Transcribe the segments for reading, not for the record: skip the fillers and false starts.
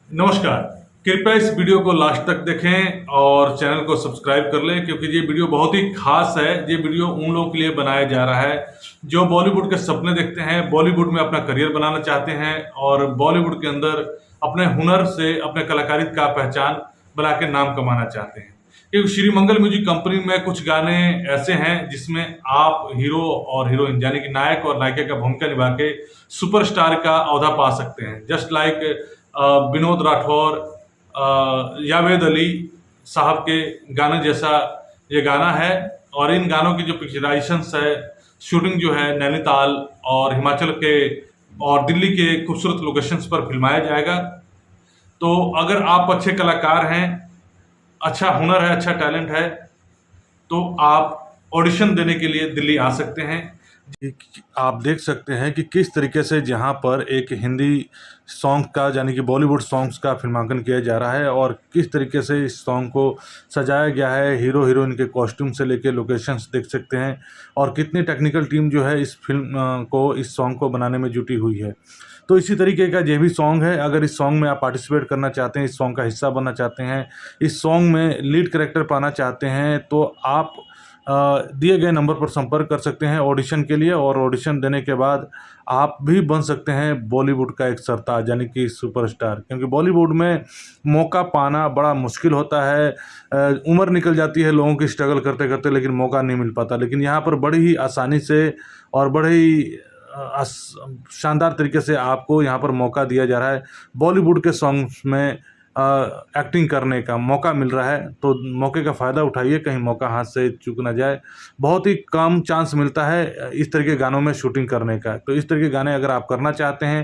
नमस्कार। कृपया इस वीडियो को लास्ट तक देखें और चैनल को सब्सक्राइब कर लें, क्योंकि ये वीडियो बहुत ही खास है। ये वीडियो उन लोगों के लिए बनाया जा रहा है जो बॉलीवुड के सपने देखते हैं, बॉलीवुड में अपना करियर बनाना चाहते हैं और बॉलीवुड के अंदर अपने हुनर से, अपने कलाकारिता का पहचान बना के नाम कमाना चाहते हैं। क्योंकि श्री मंगल म्यूजिक कंपनी में कुछ गाने ऐसे हैं जिसमें आप हीरो और हीरोइन यानी कि नायक और नायिका का भूमिका निभा के सुपरस्टार का ओहदा पा सकते हैं। जस्ट लाइक विनोद राठौर, जावेद अली साहब के गाने जैसा ये गाना है। और इन गानों की जो पिक्चराइजेशंस है, शूटिंग जो है नैनीताल और हिमाचल के और दिल्ली के खूबसूरत लोकेशंस पर फिल्माया जाएगा। तो अगर आप अच्छे कलाकार हैं, अच्छा हुनर है, अच्छा टैलेंट है, तो आप ऑडिशन देने के लिए दिल्ली आ सकते हैं। आप देख सकते हैं कि किस तरीके से जहां पर एक हिंदी सॉन्ग का यानी कि बॉलीवुड सॉन्ग्स का फिल्मांकन किया जा रहा है और किस तरीके से इस सॉन्ग को सजाया गया है। हीरो हीरोइन के कॉस्ट्यूम से लेके लोकेशंस देख सकते हैं और कितनी टेक्निकल टीम जो है इस फिल्म को, इस सॉन्ग को बनाने में जुटी हुई है। तो इसी तरीके का ये भी सॉन्ग है। अगर इस सॉन्ग में आप पार्टिसिपेट करना चाहते हैं, इस सॉन्ग का हिस्सा बनना चाहते हैं, इस सॉन्ग में लीड कैरेक्टर पाना चाहते हैं, तो आप दिए गए नंबर पर संपर्क कर सकते हैं ऑडिशन के लिए। और ऑडिशन देने के बाद आप भी बन सकते हैं बॉलीवुड का एक सरताज यानी कि सुपरस्टार। क्योंकि बॉलीवुड में मौका पाना बड़ा मुश्किल होता है। उम्र निकल जाती है लोगों की स्ट्रगल करते करते, लेकिन मौका नहीं मिल पाता। लेकिन यहाँ पर बड़ी ही आसानी से और बड़े ही शानदार तरीके से आपको यहाँ पर मौका दिया जा रहा है। बॉलीवुड के सॉन्ग्स में एक्टिंग करने का मौका मिल रहा है, तो मौके का फ़ायदा उठाइए, कहीं मौका हाथ से चूक ना जाए। बहुत ही कम चांस मिलता है इस तरह के गानों में शूटिंग करने का। तो इस तरह के गाने अगर आप करना चाहते हैं,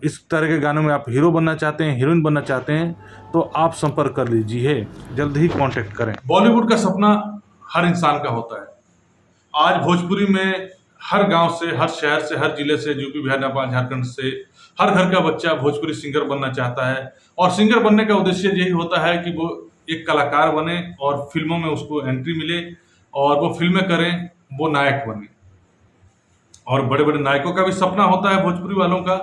इस तरह के गानों में आप हीरो बनना चाहते हैं, हीरोइन बनना चाहते हैं, तो आप संपर्क कर लीजिए, जल्द ही कॉन्टेक्ट करें। बॉलीवुड का सपना हर इंसान का होता है। आज भोजपुरी में हर गांव से, हर शहर से, हर जिले से, यूपी, बिहार, नेपाल, झारखंड से हर घर का बच्चा भोजपुरी सिंगर बनना चाहता है। और सिंगर बनने का उद्देश्य यही होता है कि वो एक कलाकार बने और फिल्मों में उसको एंट्री मिले और वो फिल्में करें, वो नायक बने। और बड़े बड़े नायकों का भी सपना होता है भोजपुरी वालों का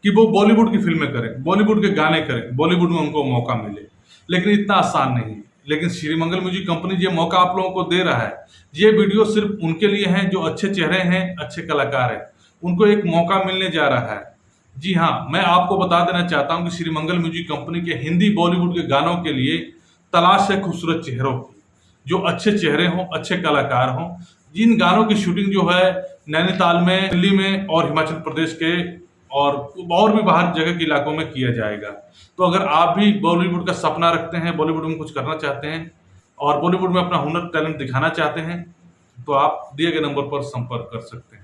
कि वो बॉलीवुड की फिल्में करें, बॉलीवुड के गाने करें, बॉलीवुड में उनको मौका मिले। लेकिन इतना आसान नहीं है। लेकिन श्री मंगल म्यूजिक कंपनी ये मौका आप लोगों को दे रहा है। ये वीडियो सिर्फ उनके लिए है जो अच्छे चेहरे हैं, अच्छे कलाकार हैं, उनको एक मौका मिलने जा रहा है। जी हाँ, मैं आपको बता देना चाहता हूँ कि श्री मंगल म्यूजिक कंपनी के हिंदी बॉलीवुड के गानों के लिए तलाश है खूबसूरत चेहरों की, जो अच्छे चेहरे हों, अच्छे कलाकार हों। जिन गानों की शूटिंग जो है नैनीताल में, दिल्ली में और हिमाचल प्रदेश के और भी बाहर जगह के इलाकों में किया जाएगा। तो अगर आप भी बॉलीवुड का सपना रखते हैं, बॉलीवुड में कुछ करना चाहते हैं और बॉलीवुड में अपना हुनर, टैलेंट दिखाना चाहते हैं, तो आप दिए गए नंबर पर संपर्क कर सकते हैं।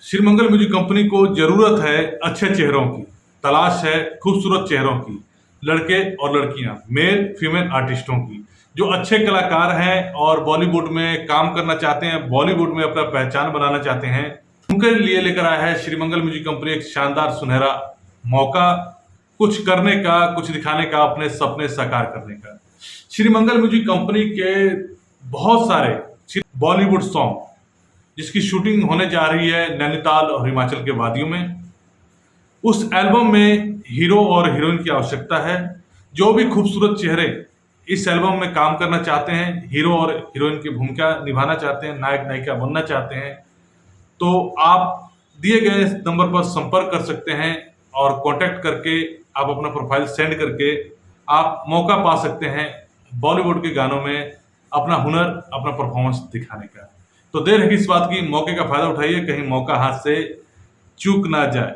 श्री मंगल म्यूजिक कंपनी को जरूरत है अच्छे चेहरों की, तलाश है खूबसूरत चेहरों की, लड़के और लड़कियां, मेल फीमेल आर्टिस्टों की, जो अच्छे कलाकार हैं और बॉलीवुड में काम करना चाहते हैं, बॉलीवुड में अपना पहचान बनाना चाहते हैं। उनके लिए लेकर आया है श्री मंगल म्यूजिक कंपनी एक शानदार सुनहरा मौका, कुछ करने का, कुछ दिखाने का, अपने सपने साकार करने का। श्री मंगल म्यूजिक कंपनी के बहुत सारे बॉलीवुड सॉन्ग जिसकी शूटिंग होने जा रही है नैनीताल और हिमाचल के वादियों में, उस एल्बम में हीरो और हीरोइन की आवश्यकता है। जो भी खूबसूरत चेहरे इस एल्बम में काम करना चाहते हैं, हीरो और हीरोइन की भूमिका निभाना चाहते हैं, नायक नायिका बनना चाहते हैं, तो आप दिए गए नंबर पर संपर्क कर सकते हैं और कांटेक्ट करके आप अपना प्रोफाइल सेंड करके आप मौका पा सकते हैं बॉलीवुड के गानों में अपना हुनर, अपना परफॉर्मेंस दिखाने का। तो देर है किस बात की, मौके का फायदा उठाइए, कहीं मौका हाथ से चूक ना जाए।